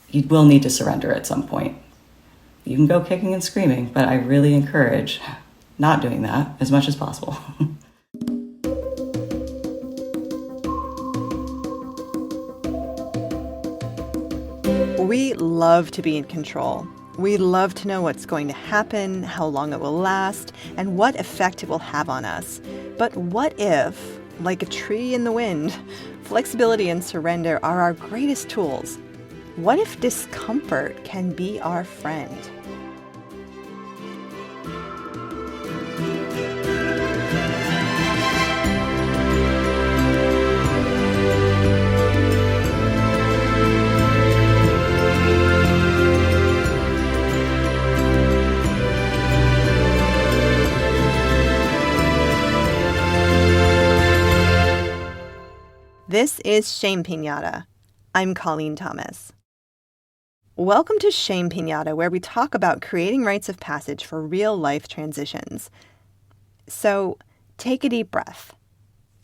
you will need to surrender at some point. You can go kicking and screaming, but I really encourage not doing that as much as possible. We love to be in control. We love to know what's going to happen, how long it will last, and what effect it will have on us. But what if, like a tree in the wind, flexibility and surrender are our greatest tools? What if discomfort can be our friend? This is Shame Piñata. I'm Colleen Thomas. Welcome to Shame Piñata, where we talk about creating rites of passage for real-life transitions. So, take a deep breath.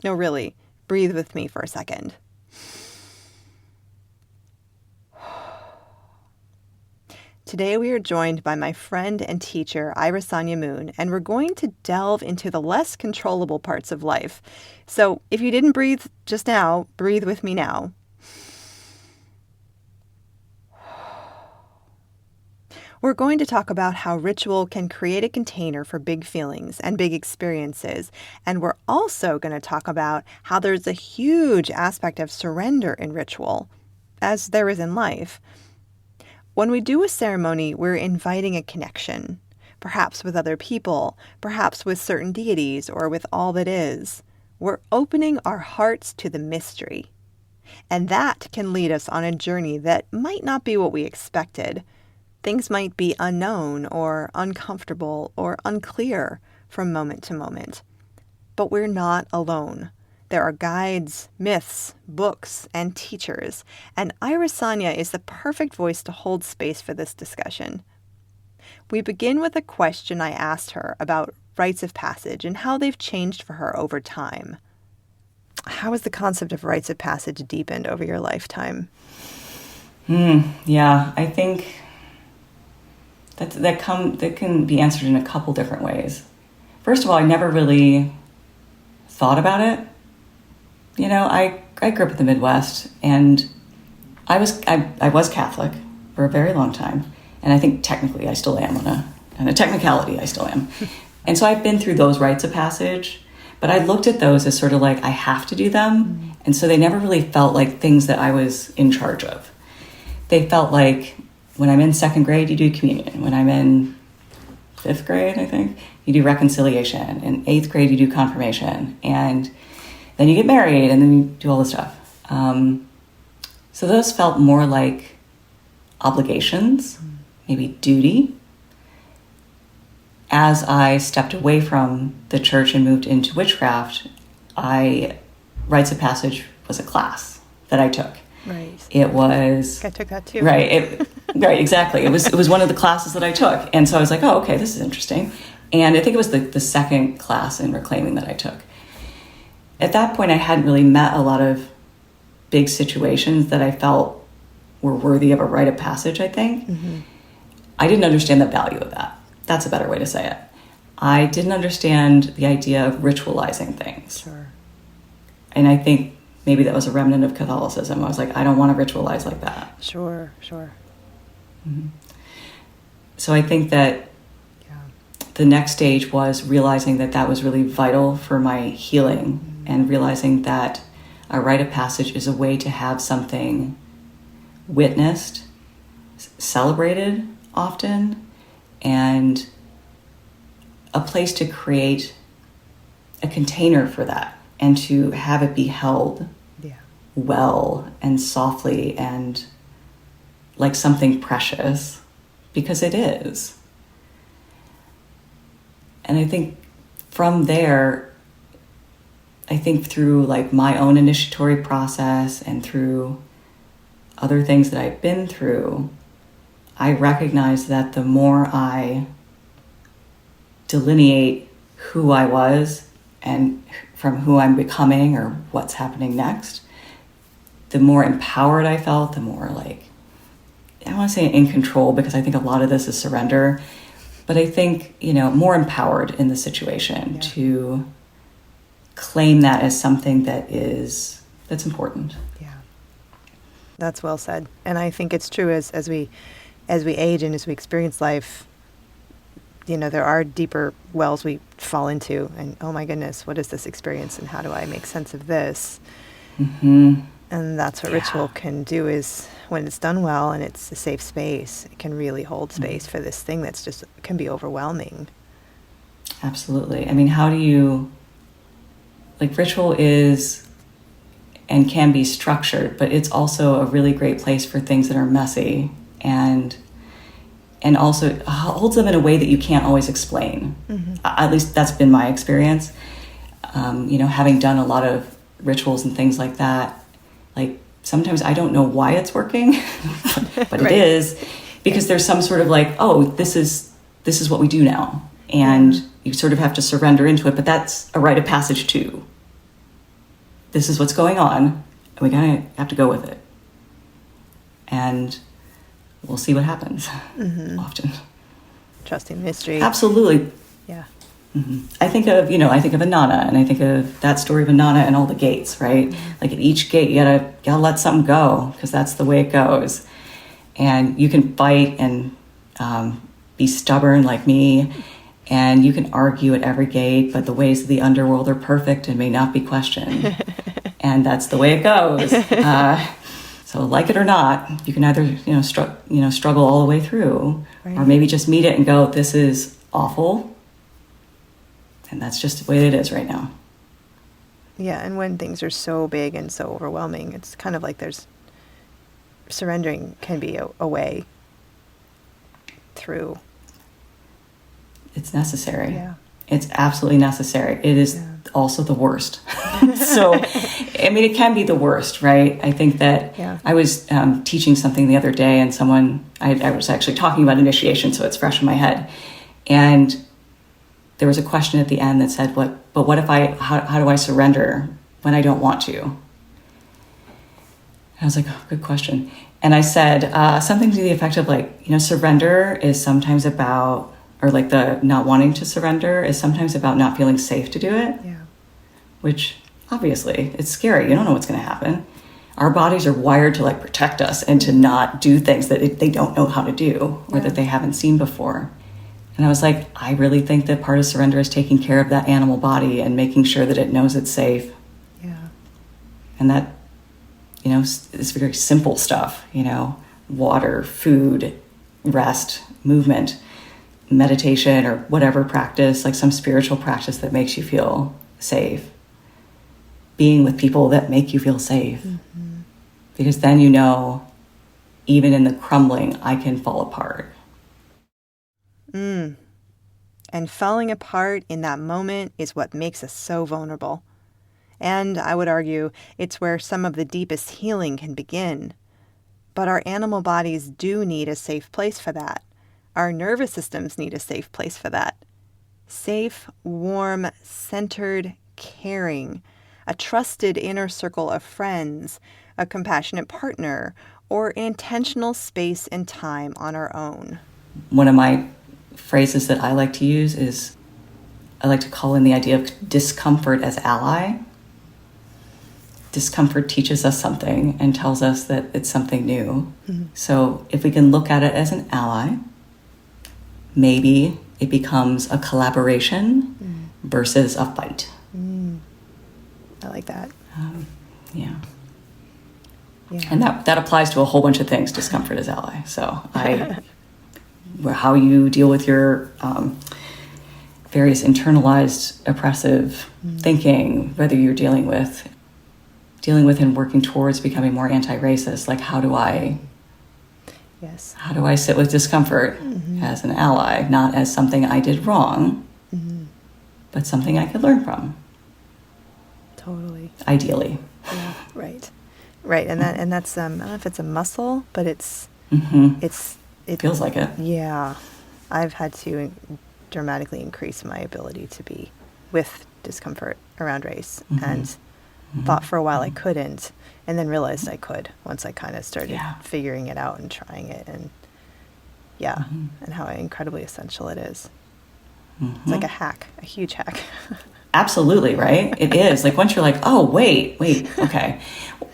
No, really, breathe with me for a second. Today we are joined by my friend and teacher, Irisanya, and we're going to delve into the less controllable parts of life. So if you didn't breathe just now, breathe with me now. We're going to talk about how ritual can create a container for big feelings and big experiences. And we're also going to talk about how there's a huge aspect of surrender in ritual, as there is in life. When we do a ceremony, we're inviting a connection, perhaps with other people, perhaps with certain deities, or with all that is. We're opening our hearts to the mystery. And that can lead us on a journey that might not be what we expected. Things might be unknown or uncomfortable or unclear from moment to moment. But we're not alone. There are guides, myths, books, and teachers, and Irisanya is the perfect voice to hold space for this discussion. We begin with a question I asked her about rites of passage and how they've changed for her over time. How has the concept of rites of passage deepened over your lifetime? Yeah, I think that can be answered in a couple different ways. First of all, I never really thought about it. You know, I grew up in the Midwest, and I was Catholic for a very long time, and I think technically I still am on a technicality I still am. And so I've been through those rites of passage, but I looked at those as sort of like I have to do them, and so they never really felt like things that I was in charge of. They felt like when I'm in second grade, you do communion. When I'm in fifth grade, I think, you do reconciliation. In eighth grade, you do confirmation, and then you get married, and then you do all this stuff. So those felt more like obligations, maybe duty. As I stepped away from the church and moved into witchcraft, rites of passage was a class that I took. Right. It was... I took that too. Right. Right, exactly. It was one of the classes that I took. And so I was like, oh, okay, this is interesting. And I think it was the second class in reclaiming that I took. At that point, I hadn't really met a lot of big situations that I felt were worthy of a rite of passage, I think. Mm-hmm. I didn't understand the value of that. That's a better way to say it. I didn't understand the idea of ritualizing things. Sure. And I think maybe that was a remnant of Catholicism. I was like, I don't want to ritualize like that. Sure. Mm-hmm. So I think that the next stage was realizing that was really vital for my healing, and realizing that a rite of passage is a way to have something witnessed, celebrated often, and a place to create a container for that and to have it be held well and softly and like something precious, because it is. And I think from there, I think through like my own initiatory process and through other things that I've been through, I recognize that the more I delineate who I was and from who I'm becoming or what's happening next, the more empowered I felt, the more like don't want to say in control, because I think a lot of this is surrender, but I think, more empowered in the situation to claim that as something that's important. Yeah. That's well said. And I think it's true as we age and as we experience life, there are deeper wells we fall into, and oh my goodness, what is this experience and how do I make sense of this? Mm-hmm. And that's what ritual can do, is when it's done well and it's a safe space, it can really hold space for this thing that's just can be overwhelming. Absolutely. I mean, how do you, ritual is and can be structured, but it's also a really great place for things that are messy and also holds them in a way that you can't always explain. Mm-hmm. At least that's been my experience. Having done a lot of rituals and things like that, sometimes I don't know why it's working, but it is, because there's some sort of this is what we do now. And you sort of have to surrender into it, but that's a rite of passage too. This is what's going on, and we kind of have to go with it. And we'll see what happens. Mm-hmm. Often. Trusting mystery. Absolutely. Yeah. Mm-hmm. I think of Inanna, and I think of that story of Inanna and all the gates, right? Mm-hmm. At each gate, you gotta let something go, because that's the way it goes. And you can fight and be stubborn like me, and you can argue at every gate, but the ways of the underworld are perfect and may not be questioned. And that's the way it goes. So like it or not, you can either struggle all the way through, right, or maybe just meet it and go, this is awful. And that's just the way it is right now. Yeah, and when things are so big and so overwhelming, it's kind of like surrendering can be a way through. It's necessary. Yeah. It's absolutely necessary. It is also the worst. So, I mean, it can be the worst, right? I think that I was teaching something the other day, and I was actually talking about initiation, so it's fresh in my head. And there was a question at the end that said, what if how do I surrender when I don't want to? And I was like, oh, good question. And I said something to the effect of surrender is sometimes about, or the not wanting to surrender is sometimes about not feeling safe to do it. Yeah. Which obviously it's scary. You don't know what's going to happen. Our bodies are wired to protect us and to not do things that they don't know how to do or that they haven't seen before. And I was like, I really think that part of surrender is taking care of that animal body and making sure that it knows it's safe. Yeah. And that, it's very simple stuff, water, food, rest, movement, meditation, or whatever practice, some spiritual practice that makes you feel safe. Being with people that make you feel safe. Mm-hmm. Because then even in the crumbling, I can fall apart. And falling apart in that moment is what makes us so vulnerable. And I would argue it's where some of the deepest healing can begin. But our animal bodies do need a safe place for that. Our nervous systems need a safe place for that. Safe, warm, centered, caring, a trusted inner circle of friends, a compassionate partner, or an intentional space and time on our own. One of my phrases that I like to use is, I like to call in the idea of discomfort as ally. Discomfort teaches us something and tells us that it's something new. Mm-hmm. So if we can look at it as an ally, maybe it becomes a collaboration versus a fight. I like that. Yeah. And that applies to a whole bunch of things, discomfort as ally. So how you deal with your various internalized oppressive thinking, whether you're dealing with and working towards becoming more anti-racist, how do I sit with discomfort as an ally, not as something I did wrong, but something I could learn from. Totally. Ideally. Yeah, right. Right, and that's I don't know if it's a muscle, but it feels like it. Yeah, I've had to dramatically increase my ability to be with discomfort around race, and thought for a while I couldn't, and then realized I could once I kind of started Yeah. figuring it out and trying it, and and how incredibly essential it is. It's like a hack, a huge hack. Absolutely, right? It is. Like once you're like, oh, wait, okay.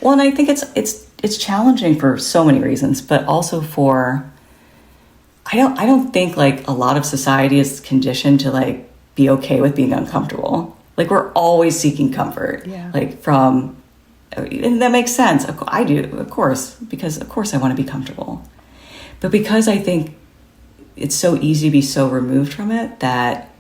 Well, and I think it's challenging for so many reasons, but also for I don't think like a lot of society is conditioned to like be okay with being uncomfortable. Like we're always seeking comfort. Yeah. Like and that makes sense. I do, of course, because of course I want to be comfortable. But because I think it's so easy to be so removed from it that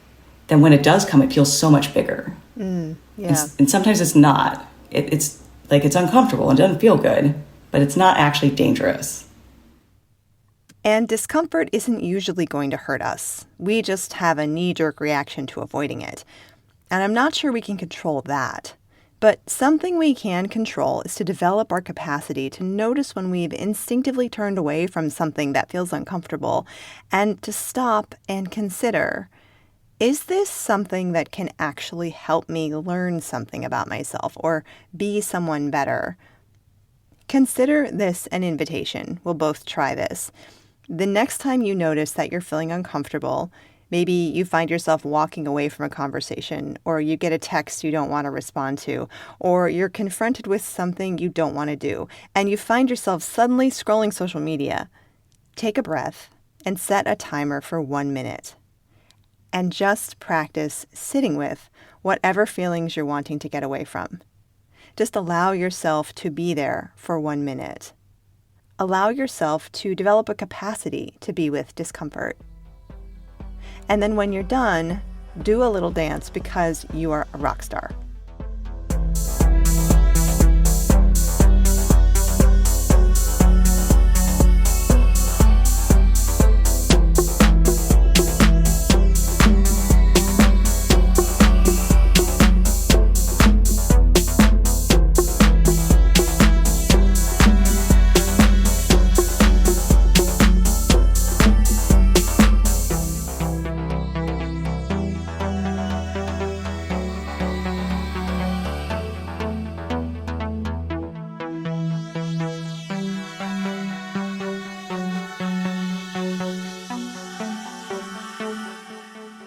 then when it does come, it feels so much bigger. Yeah. And sometimes it's not. It's like it's uncomfortable and doesn't feel good, but it's not actually dangerous. And discomfort isn't usually going to hurt us. We just have a knee-jerk reaction to avoiding it. And I'm not sure we can control that. But something we can control is to develop our capacity to notice when we've instinctively turned away from something that feels uncomfortable and to stop and consider, is this something that can actually help me learn something about myself or be someone better? Consider this an invitation. We'll both try this. The next time you notice that you're feeling uncomfortable, maybe you find yourself walking away from a conversation, or you get a text you don't want to respond to, or you're confronted with something you don't want to do, and you find yourself suddenly scrolling social media, take a breath and set a timer for 1 minute. And just practice sitting with whatever feelings you're wanting to get away from. Just allow yourself to be there for 1 minute. Allow yourself to develop a capacity to be with discomfort. And then when you're done, do a little dance because you are a rock star.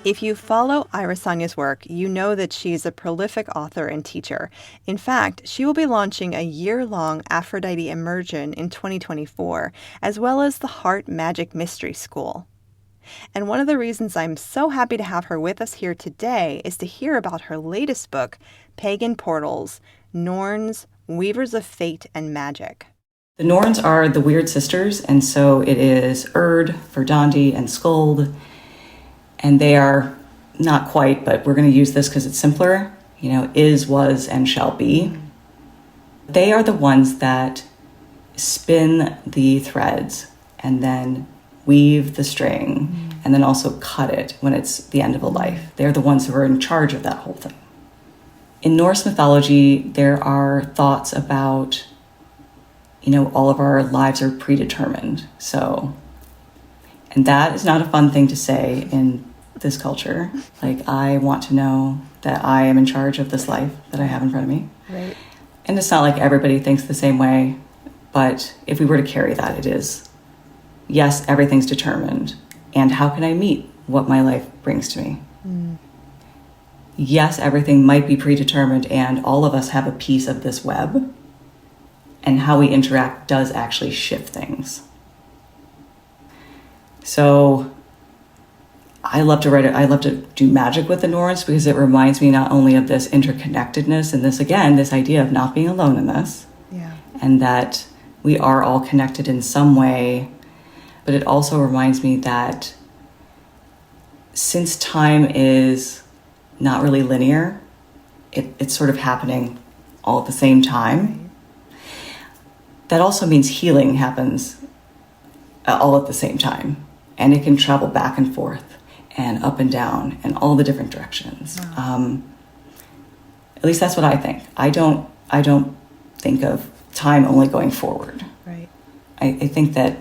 If you follow Irisanya's work, you know that she's a prolific author and teacher. In fact, she will be launching a year-long Aphrodite immersion in 2024, as well as the Heart Magic Mystery School. And one of the reasons I'm so happy to have her with us here today is to hear about her latest book, Pagan Portals, Norns, Weavers of Fate and Magic. The Norns are the Weird Sisters, and so it is Erd, Verdandi, and Skuld. And they are not quite, but we're going to use this because it's simpler, is, was, and shall be. They are the ones that spin the threads and then weave the string and then also cut it when it's the end of a life. They're the ones who are in charge of that whole thing. In Norse mythology, there are thoughts about, all of our lives are predetermined. And that is not a fun thing to say in this culture. Like, I want to know that I am in charge of this life that I have in front of me. Right. And it's not like everybody thinks the same way, but if we were to carry that, it is, yes, everything's determined. And how can I meet what my life brings to me? Yes, everything might be predetermined, and all of us have a piece of this web. And how we interact does actually shift things. So I love to write it. I love to do magic with the Norns because it reminds me not only of this interconnectedness and this idea of not being alone in this. Yeah. And that we are all connected in some way. But it also reminds me that since time is not really linear, it's sort of happening all at the same time. Right. That also means healing happens all at the same time. And it can travel back and forth and up and down and all the different directions. Wow. At least that's what I think. I don't think of time only going forward. Right. I think that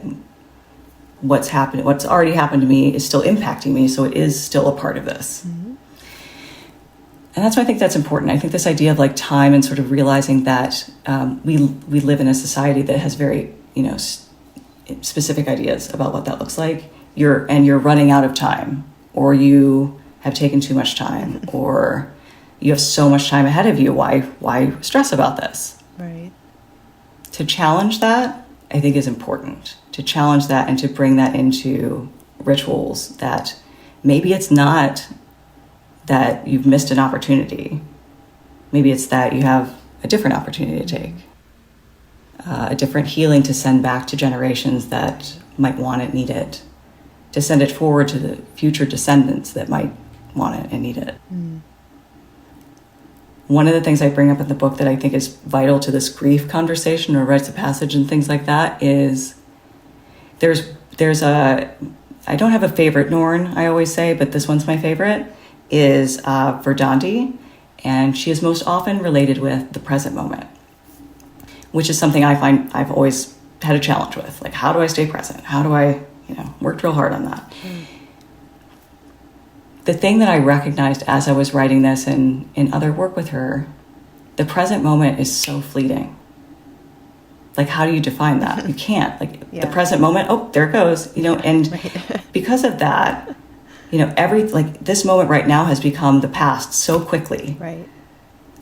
what's already happened to me is still impacting me, so it is still a part of this. And that's why I think that's important. I think this idea of like time and sort of realizing that we live in a society that has very, specific ideas about what that looks like. You're running out of time, or you have taken too much time, or you have so much time ahead of you. Why stress about this? Right. To challenge that, I think, is important. To challenge that and to bring that into rituals, that maybe it's not that you've missed an opportunity. Maybe it's that you have a different opportunity to take, a different healing to send back to generations that might want it, need it, to send it forward to the future descendants that might want it and need it. One of the things I bring up in the book that I think is vital to this grief conversation or rites of passage and things like that is I don't have a favorite Norn, I always say, but this one's my favorite, is Verdandi, and she is most often related with the present moment, which is something I find I've always had a challenge with. Like, how do I stay present? How do I, worked real hard on that. The thing that I recognized as I was writing this and in other work with her, the present moment is so fleeting. Like, how do you define that? You can't. Like, the present moment, oh, there it goes, and because of that, this moment right now has become the past so quickly. Right.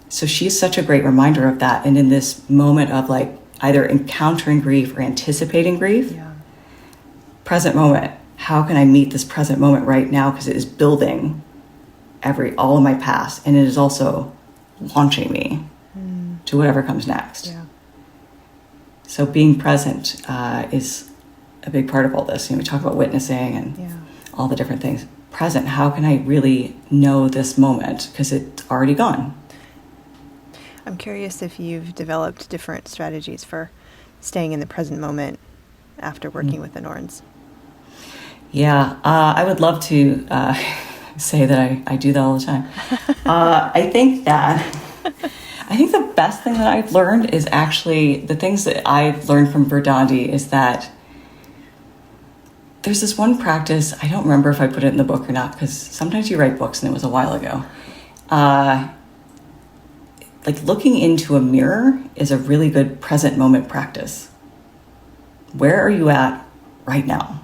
So she's such a great reminder of that. And in this moment of like either encountering grief or anticipating grief, present moment, how can I meet this present moment right now? Because it is building all of my past, and it is also launching me to whatever comes next. Yeah. So being present is a big part of all this. We talk about witnessing and all the different things. Present, how can I really know this moment? Because it's already gone. I'm curious if you've developed different strategies for staying in the present moment after working with the Norns. Yeah, I would love to say that I do that all the time. I think the best thing that I've learned is actually the things that I've learned from Verdandi is that there's this one practice. I don't remember if I put it in the book or not, because sometimes you write books and it was a while ago. Like looking into a mirror is a really good present moment practice. Where are you at right now?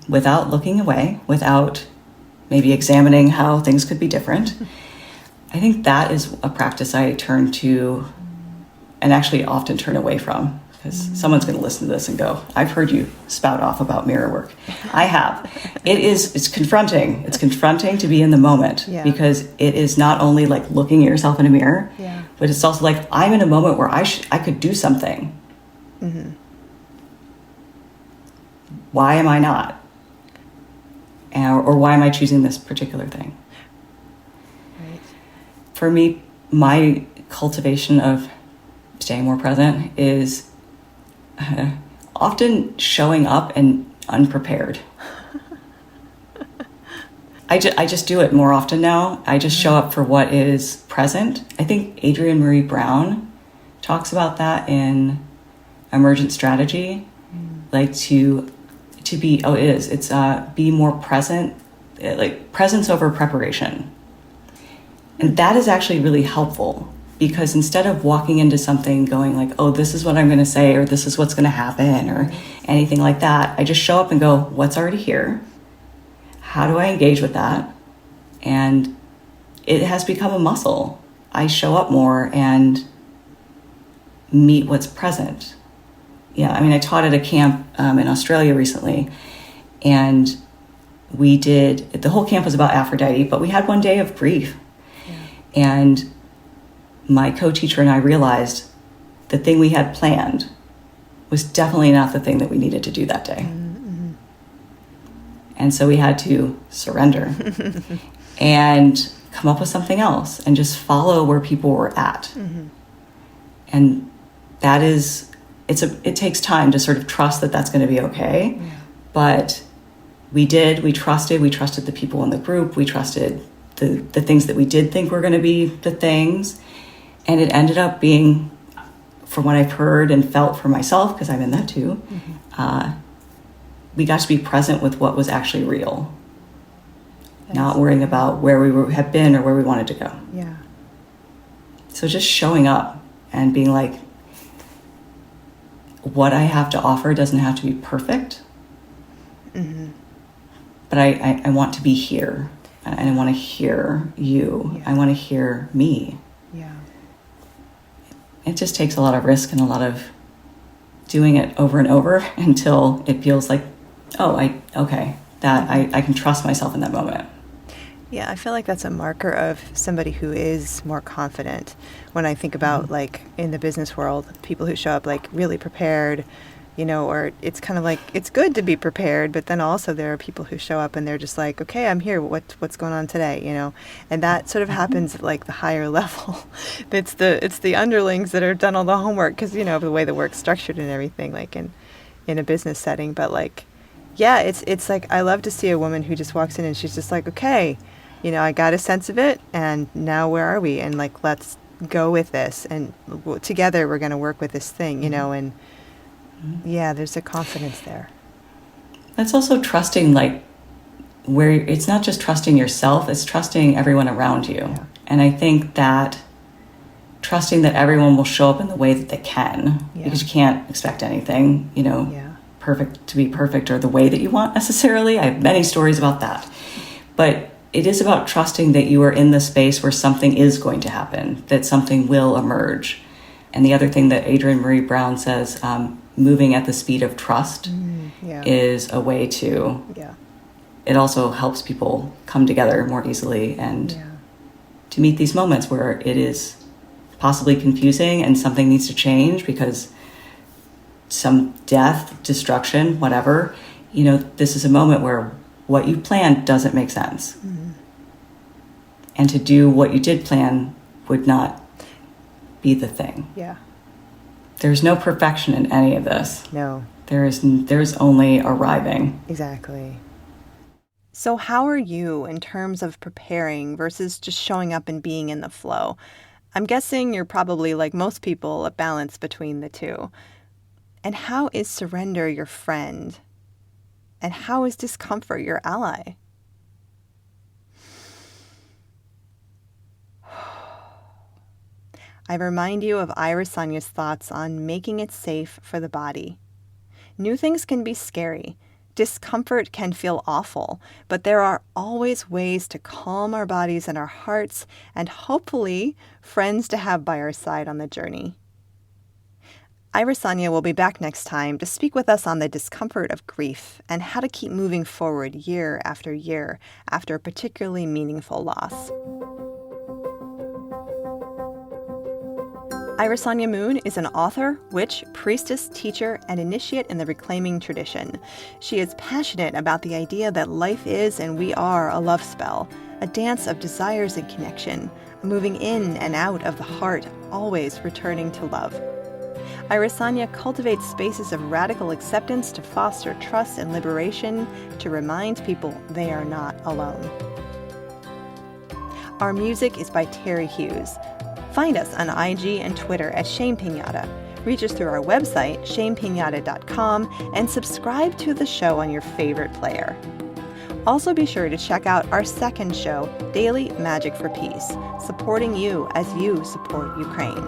Without looking away, without maybe examining how things could be different. I think that is a practice I turn to and actually often turn away from, because someone's going to listen to this and go, I've heard you spout off about mirror work. I have. It's confronting. It's confronting to be in the moment because it is not only like looking at yourself in a mirror, but it's also like, I'm in a moment where I could do something. Mm-hmm. Why am I not? Or why am I choosing this particular thing? Right. For me, my cultivation of staying more present is often showing up and unprepared. I just do it more often now. I just show up for what is present. I think Adrienne Marie Brown talks about that in Emergent Strategy, like to be, it's be more present, like presence over preparation. And that is actually really helpful, because instead of walking into something going like, oh, this is what I'm going to say, or this is what's going to happen, or anything like that, I just show up and go, what's already here? How do I engage with that? And it has become a muscle. I show up more and meet what's present. Yeah, I mean, I taught at a camp in Australia recently, and the whole camp was about Aphrodite, but we had one day of grief. Yeah. And my co-teacher and I realized the thing we had planned was definitely not the thing that we needed to do that day. Mm-hmm. And so we had to surrender and come up with something else and just follow where people were at. Mm-hmm. And that is... It takes time to sort of trust that that's going to be okay. Yeah. But we trusted the people in the group. We trusted the things that we did think were going to be the things. And it ended up being, from what I've heard and felt for myself, because I'm in that too, we got to be present with what was actually real. not worrying about where we have been or where we wanted to go. Yeah. So just showing up and being like, what I have to offer doesn't have to be perfect, but I want to be here, and I want to hear you. Yeah. I want to hear me. Yeah. It just takes a lot of risk and a lot of doing it over and over until it feels like, I can trust myself in that moment. Yeah, I feel like that's a marker of somebody who is more confident. When I think about like in the business world, people who show up like really prepared, or it's kind of like, it's good to be prepared, but then also there are people who show up and they're just like, okay, I'm here. What's going on today? And that sort of happens at like the higher level. It's the underlings that are done all the homework because, the way the work's structured and everything, like in a business setting. But like, yeah, it's like, I love to see a woman who just walks in and she's just like, okay, I got a sense of it, and now where are we? And like, let's go with this, and together we're going to work with this thing, and yeah, there's a confidence there. That's also trusting, like, where it's not just trusting yourself, it's trusting everyone around you. Yeah. And I think that trusting that everyone will show up in the way that they can, because you can't expect anything, perfect to be perfect or the way that you want necessarily. I have many stories about that. But it is about trusting that you are in the space where something is going to happen, that something will emerge. And the other thing that Adrienne Marie Brown says, moving at the speed of trust is a way to, it also helps people come together more easily and to meet these moments where it is possibly confusing and something needs to change because some death, destruction, whatever, this is a moment where what you planned doesn't make sense. And to do what you did plan would not be the thing. Yeah. There's no perfection in any of this. No. There's only arriving. Exactly. So how are you in terms of preparing versus just showing up and being in the flow? I'm guessing you're probably, like most people, a balance between the two. And how is surrender your friend? And how is discomfort your ally? I remind you of Irisanya's thoughts on making it safe for the body. New things can be scary. Discomfort can feel awful, but there are always ways to calm our bodies and our hearts, and hopefully friends to have by our side on the journey. Irisanya will be back next time to speak with us on the discomfort of grief and how to keep moving forward year after a particularly meaningful loss. Irisanya Moon is an author, witch, priestess, teacher, and initiate in the reclaiming tradition. She is passionate about the idea that life is and we are a love spell, a dance of desires and connection, a moving in and out of the heart, always returning to love. Irisanya cultivates spaces of radical acceptance to foster trust and liberation, to remind people they are not alone. Our music is by Terry Hughes. Find us on IG and Twitter at Shame Piñata. Reach us through our website, shamepiñata.com, and subscribe to the show on your favorite player. Also be sure to check out our second show, Daily Magic for Peace, supporting you as you support Ukraine.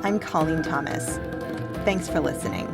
I'm Colleen Thomas. Thanks for listening.